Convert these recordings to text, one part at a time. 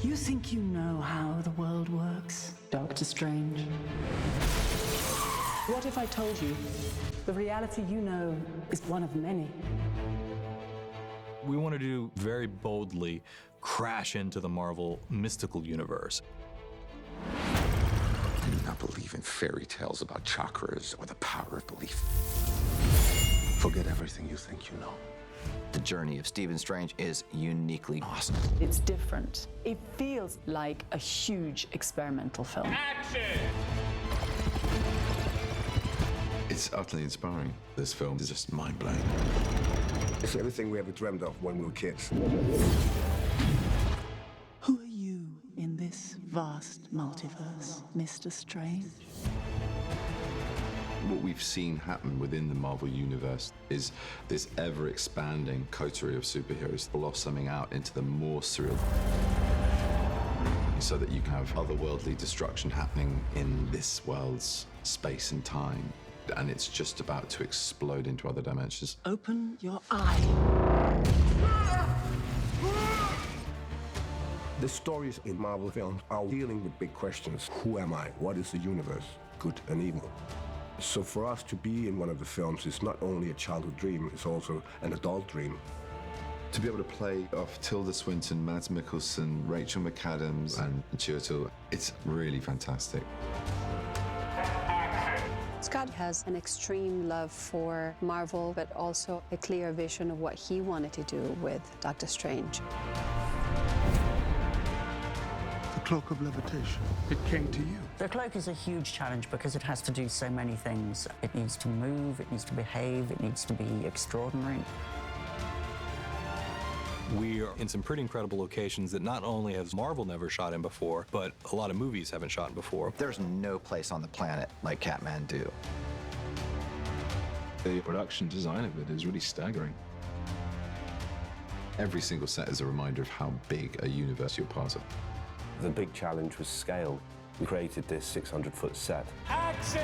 You think you know how the world works, Doctor Strange? What if I told you the reality you know is one of many? We want to do very boldly crash into the Marvel mystical universe. I do not believe in fairy tales about chakras or the power of belief. Forget everything you think you know. The journey of Stephen Strange is uniquely awesome. It's different. It feels like a huge experimental film. Action! It's utterly inspiring. This film is just mind-blowing. It's everything we ever dreamed of when we were kids. Who are you in this vast multiverse, Mr. Strange? What we've seen happen within the Marvel Universe is this ever-expanding coterie of superheroes blossoming out into the more surreal, so that you can have otherworldly destruction happening in this world's space and time. And it's just about to explode into other dimensions. Open your eye. The stories in Marvel films are dealing with big questions. Who am I? What is the universe? Good and evil. So for us to be in one of the films is not only a childhood dream, it's also an adult dream. To be able to play off Tilda Swinton, Mads Mikkelsen, Rachel McAdams, and Chiwetel, it's really fantastic. Scott has an extreme love for Marvel, but also a clear vision of what he wanted to do with Doctor Strange. The cloak of levitation, it came to you. The cloak is a huge challenge because it has to do so many things. It needs to move, it needs to behave, it needs to be extraordinary. We are in some pretty incredible locations that not only has Marvel never shot in before, but a lot of movies haven't shot in before. There's no place on the planet like Kathmandu. The production design of it is really staggering. Every single set is a reminder of how big a universe you're part of. The big challenge was scale. We created this 600-foot set. Action!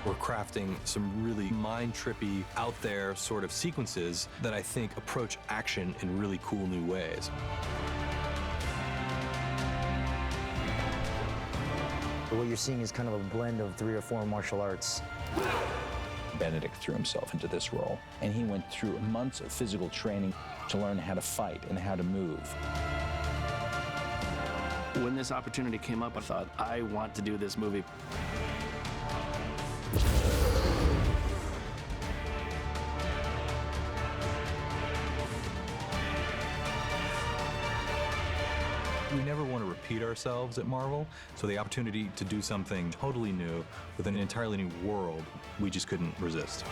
We're crafting some really mind-trippy, out-there sort of sequences that I think approach action in really cool new ways. What you're seeing is kind of a blend of 3 or 4 martial arts. Benedict threw himself into this role, and he went through months of physical training to learn how to fight and how to move. When this opportunity came up, I thought, I want to do this movie. We never want to repeat ourselves at Marvel, so the opportunity to do something totally new with an entirely new world, we just couldn't resist.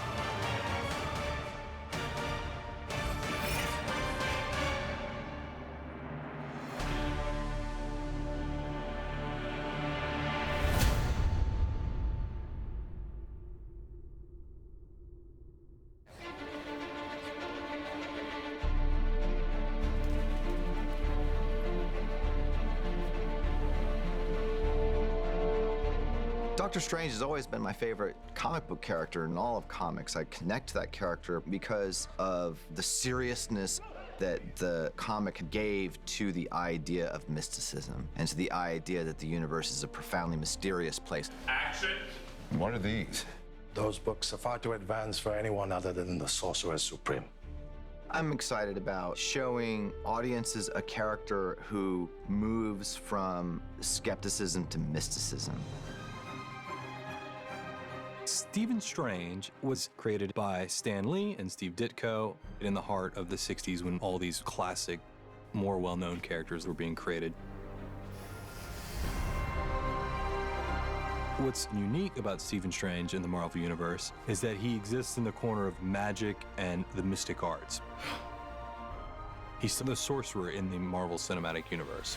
Doctor Strange has always been my favorite comic book character in all of comics. I connect to that character because of the seriousness that the comic gave to the idea of mysticism and to the idea that the universe is a profoundly mysterious place. Action! What are these? Those books are far too advanced for anyone other than the Sorcerer Supreme. I'm excited about showing audiences a character who moves from skepticism to mysticism. Stephen Strange was created by Stan Lee and Steve Ditko in the heart of the 60s when all these classic, more well-known characters were being created. What's unique about Stephen Strange in the Marvel Universe is that he exists in the corner of magic and the mystic arts. He's the sorcerer in the Marvel Cinematic Universe.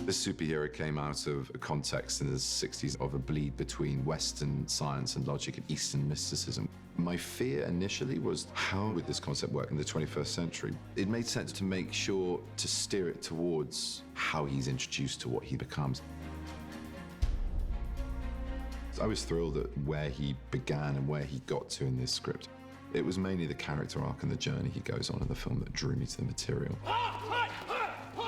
This superhero came out of a context in the 60s of a bleed between Western science and logic and Eastern mysticism. My fear initially was, how would this concept work in the 21st century? It made sense to make sure to steer it towards how he's introduced to what he becomes. I was thrilled at where he began and where he got to in this script. It was mainly the character arc and the journey he goes on in the film that drew me to the material.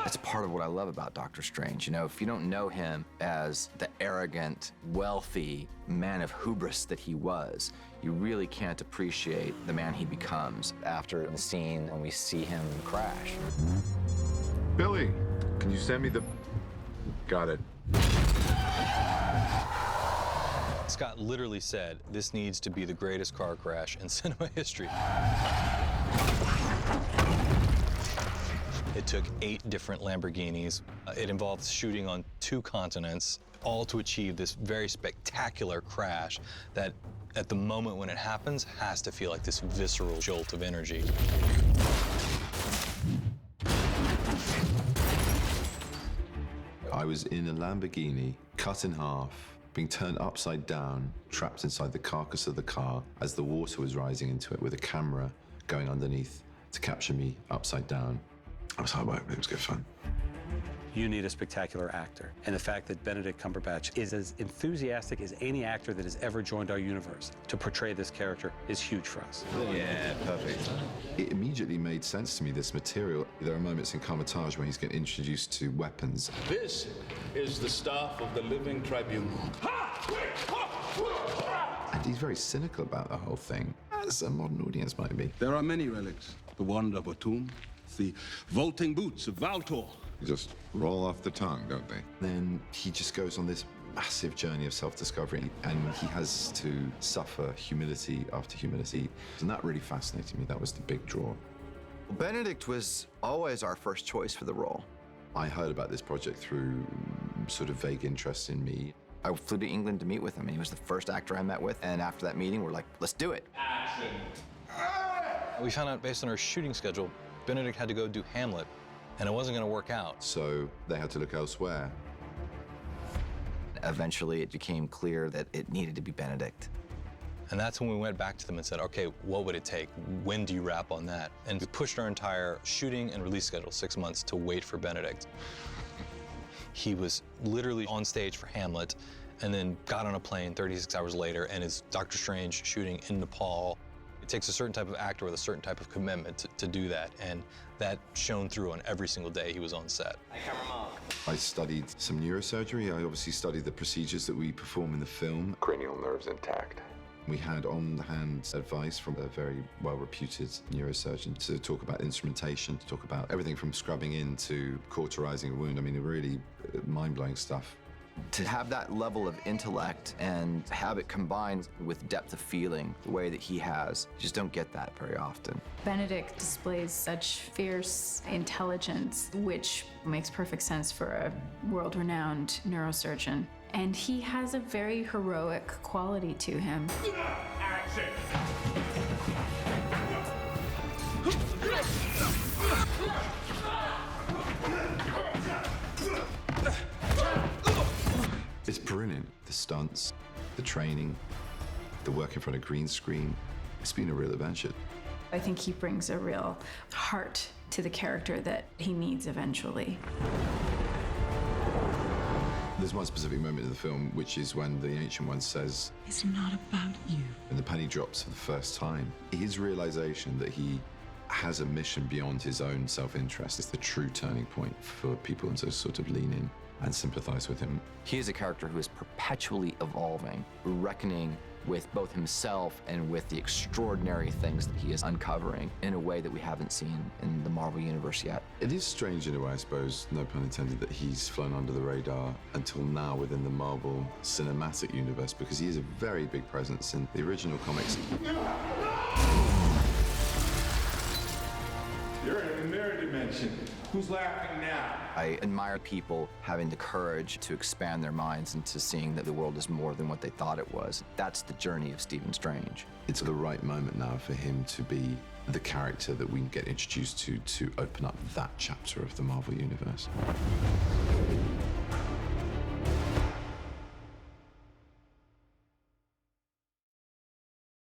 That's part of what I love about Doctor Strange. You know, if you don't know him as the arrogant, wealthy man of hubris that he was, you really can't appreciate the man he becomes after the scene when we see him crash. Billy, can you send me the... Got it. Scott literally said, this needs to be the greatest car crash in cinema history. It took 8 different Lamborghinis. It involved shooting on 2 continents, all to achieve this very spectacular crash that, at the moment when it happens, has to feel like this visceral jolt of energy. I was in a Lamborghini, cut in half, being turned upside down, trapped inside the carcass of the car as the water was rising into it with a camera going underneath to capture me upside down. I was hard work, but it was good fun. You need a spectacular actor. And the fact that Benedict Cumberbatch is as enthusiastic as any actor that has ever joined our universe to portray this character is huge for us. Yeah, perfect. It immediately made sense to me, this material. There are moments in Kamar-Taj when he's getting introduced to weapons. This is the staff of the Living Tribunal. And he's very cynical about the whole thing, as a modern audience might be. There are many relics. The wand of Atum, the vaulting boots of Valtor. Just roll off the tongue, don't they? Then he just goes on this massive journey of self-discovery, and he has to suffer humility after humility. And that really fascinated me. That was the big draw. Benedict was always our first choice for the role. I heard about this project through sort of vague interest in me. I flew to England to meet with him, and he was the first actor I met with. And after that meeting, we're like, let's do it. Action. We found out based on our shooting schedule, Benedict had to go do Hamlet, and it wasn't going to work out. So they had to look elsewhere. Eventually, it became clear that it needed to be Benedict. And that's when we went back to them and said, okay, what would it take? When do you wrap on that? And we pushed our entire shooting and release schedule 6 months to wait for Benedict. He was literally on stage for Hamlet and then got on a plane 36 hours later and is Doctor Strange shooting in Nepal. It takes a certain type of actor with a certain type of commitment to do that, and that shone through on every single day he was on set. I studied some neurosurgery. I obviously studied the procedures that we perform in the film. Cranial nerves intact. We had on-hand advice from a very well-reputed neurosurgeon to talk about instrumentation, to talk about everything from scrubbing in to cauterizing a wound. I mean, really mind-blowing stuff. To have that level of intellect and have it combined with depth of feeling, the way that he has, you just don't get that very often. Benedict displays such fierce intelligence, which makes perfect sense for a world-renowned neurosurgeon. And he has a very heroic quality to him. Action. It's brilliant. The stunts, the training, the work in front of green screen. It's been a real adventure. I think he brings a real heart to the character that he needs eventually. There's one specific moment in the film, which is when the Ancient One says, "It's not about you." and the penny drops for the first time. His realization that he has a mission beyond his own self-interest is the true turning point for people to sort of lean in and sympathize with him. He is a character who is perpetually evolving, reckoning with both himself and with the extraordinary things that he is uncovering in a way that we haven't seen in the Marvel Universe yet. It is strange in a way, I suppose, no pun intended, that he's flown under the radar until now within the Marvel Cinematic Universe, because he is a very big presence in the original comics. You're in a mirror dimension. Who's laughing now? I admire people having the courage to expand their minds into seeing that the world is more than what they thought it was. That's the journey of Stephen Strange. It's the right moment now for him to be the character that we can get introduced to open up that chapter of the Marvel Universe.